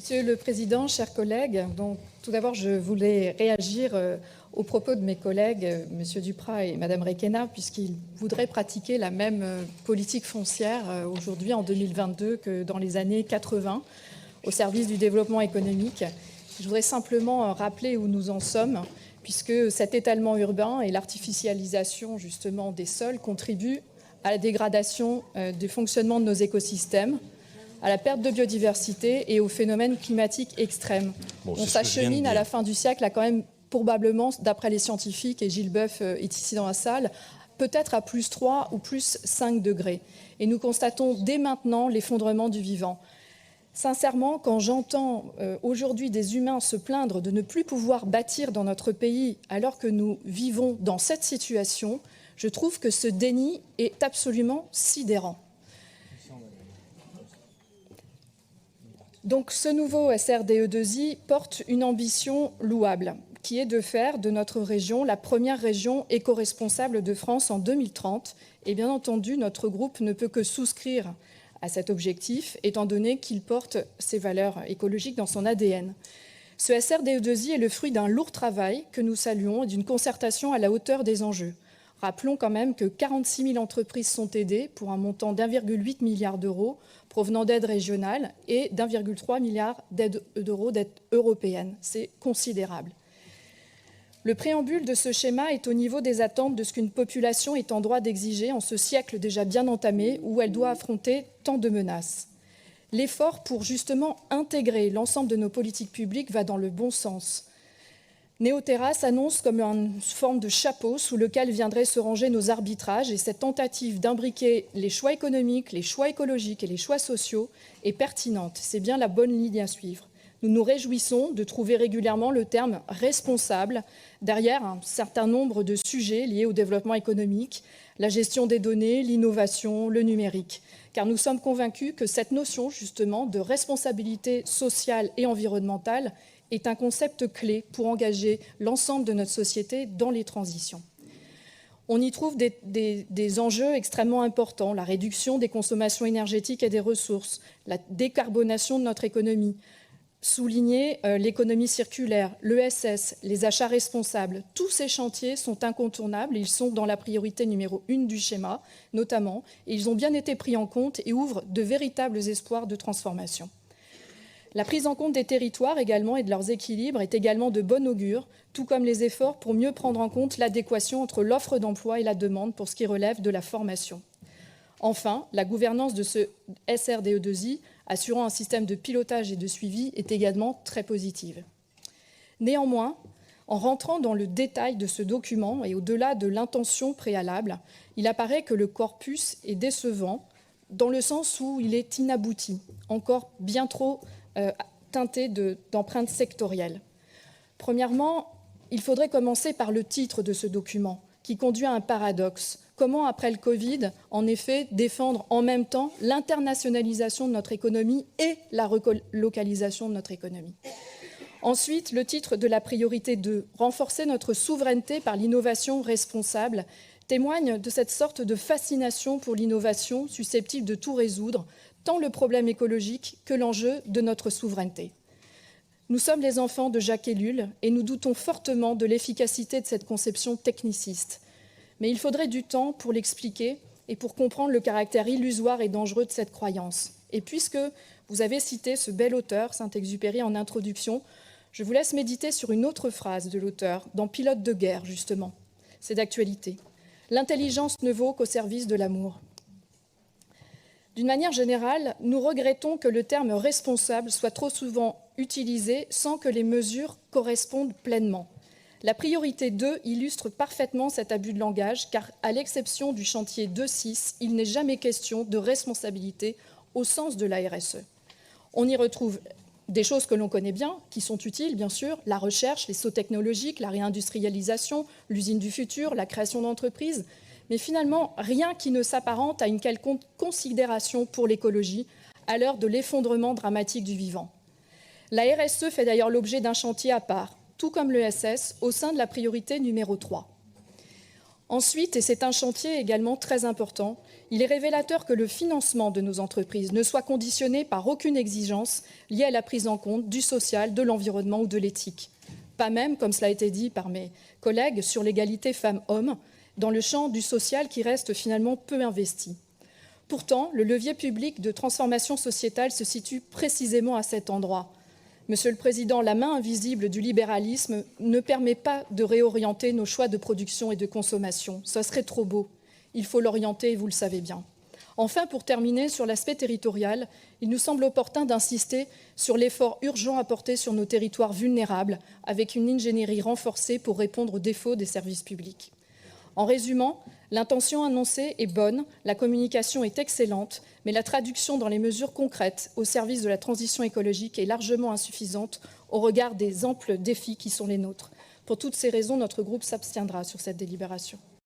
Monsieur le Président, chers collègues, donc, tout d'abord, je voulais réagir aux propos de mes collègues, Monsieur Duprat et Madame Requena, puisqu'ils voudraient pratiquer la même politique foncière aujourd'hui, en 2022, que dans les années 80, au service du développement économique. Je voudrais simplement rappeler où nous en sommes, puisque cet étalement urbain et l'artificialisation justement des sols contribuent à la dégradation du fonctionnement de nos écosystèmes, à la perte de biodiversité et aux phénomènes climatiques extrêmes. On s'achemine à la fin du siècle à quand même probablement, d'après les scientifiques, et Gilles Boeuf est ici dans la salle, peut-être à plus 3 ou plus 5 degrés. Et nous constatons dès maintenant l'effondrement du vivant. Sincèrement, quand j'entends aujourd'hui des humains se plaindre de ne plus pouvoir bâtir dans notre pays alors que nous vivons dans cette situation, je trouve que ce déni est absolument sidérant. Donc ce nouveau SRDE2I porte une ambition louable, qui est de faire de notre région la première région éco-responsable de France en 2030. Et bien entendu, notre groupe ne peut que souscrire à cet objectif, étant donné qu'il porte ses valeurs écologiques dans son ADN. Ce SRDE2I est le fruit d'un lourd travail que nous saluons et d'une concertation à la hauteur des enjeux. Rappelons quand même que 46 000 entreprises sont aidées pour un montant d'1,8 milliard d'euros provenant d'aides régionales et d'1,3 milliard d'euros d'aides européennes. C'est considérable. Le préambule de ce schéma est au niveau des attentes de ce qu'une population est en droit d'exiger en ce siècle déjà bien entamé où elle doit affronter tant de menaces. L'effort pour justement intégrer l'ensemble de nos politiques publiques va dans le bon sens. Néoterra s'annonce comme une forme de chapeau sous lequel viendraient se ranger nos arbitrages et cette tentative d'imbriquer les choix économiques, les choix écologiques et les choix sociaux est pertinente. C'est bien la bonne ligne à suivre. Nous nous réjouissons de trouver régulièrement le terme « responsable » derrière un certain nombre de sujets liés au développement économique, la gestion des données, l'innovation, le numérique. Car nous sommes convaincus que cette notion justement de responsabilité sociale et environnementale est un concept clé pour engager l'ensemble de notre société dans les transitions. On y trouve des enjeux extrêmement importants, la réduction des consommations énergétiques et des ressources, la décarbonation de notre économie, souligner l'économie circulaire, l'ESS, les achats responsables. Tous ces chantiers sont incontournables, ils sont dans la priorité numéro 1 du schéma, notamment, et ils ont bien été pris en compte et ouvrent de véritables espoirs de transformation. La prise en compte des territoires également et de leurs équilibres est également de bon augure, tout comme les efforts pour mieux prendre en compte l'adéquation entre l'offre d'emploi et la demande pour ce qui relève de la formation. Enfin, la gouvernance de ce SRDE2I, assurant un système de pilotage et de suivi, est également très positive. Néanmoins, en rentrant dans le détail de ce document et au-delà de l'intention préalable, il apparaît que le corpus est décevant dans le sens où il est inabouti, encore bien trop teinté d'empreintes sectorielles. Premièrement, il faudrait commencer par le titre de ce document, qui conduit à un paradoxe. Comment, après le Covid, en effet, défendre en même temps l'internationalisation de notre économie et la relocalisation de notre économie? Ensuite, le titre de la priorité 2, renforcer notre souveraineté par l'innovation responsable, témoigne de cette sorte de fascination pour l'innovation susceptible de tout résoudre, tant le problème écologique que l'enjeu de notre souveraineté. Nous sommes les enfants de Jacques Ellul et nous doutons fortement de l'efficacité de cette conception techniciste. Mais il faudrait du temps pour l'expliquer et pour comprendre le caractère illusoire et dangereux de cette croyance. Et puisque vous avez cité ce bel auteur, Saint-Exupéry, en introduction, je vous laisse méditer sur une autre phrase de l'auteur, dans Pilote de guerre, justement. C'est d'actualité. L'intelligence ne vaut qu'au service de l'amour. D'une manière générale, nous regrettons que le terme « responsable » soit trop souvent utilisé sans que les mesures correspondent pleinement. La priorité 2 illustre parfaitement cet abus de langage, car à l'exception du chantier 2.6, il n'est jamais question de responsabilité au sens de la RSE. On y retrouve des choses que l'on connaît bien, qui sont utiles, bien sûr, la recherche, les sauts technologiques, la réindustrialisation, l'usine du futur, la création d'entreprises, mais finalement, rien qui ne s'apparente à une quelconque considération pour l'écologie à l'heure de l'effondrement dramatique du vivant. La RSE fait d'ailleurs l'objet d'un chantier à part, tout comme l'ESS, au sein de la priorité numéro 3. Ensuite, et c'est un chantier également très important, il est révélateur que le financement de nos entreprises ne soit conditionné par aucune exigence liée à la prise en compte du social, de l'environnement ou de l'éthique. Pas même, comme cela a été dit par mes collègues, sur l'égalité femmes-hommes, dans le champ du social qui reste finalement peu investi. Pourtant, le levier public de transformation sociétale se situe précisément à cet endroit. Monsieur le Président, la main invisible du libéralisme ne permet pas de réorienter nos choix de production et de consommation. Ce serait trop beau. Il faut l'orienter, et vous le savez bien. Enfin, pour terminer, sur l'aspect territorial, il nous semble opportun d'insister sur l'effort urgent à porter sur nos territoires vulnérables, avec une ingénierie renforcée pour répondre aux défauts des services publics. En résumant, l'intention annoncée est bonne, la communication est excellente, mais la traduction dans les mesures concrètes au service de la transition écologique est largement insuffisante au regard des amples défis qui sont les nôtres. Pour toutes ces raisons, notre groupe s'abstiendra sur cette délibération.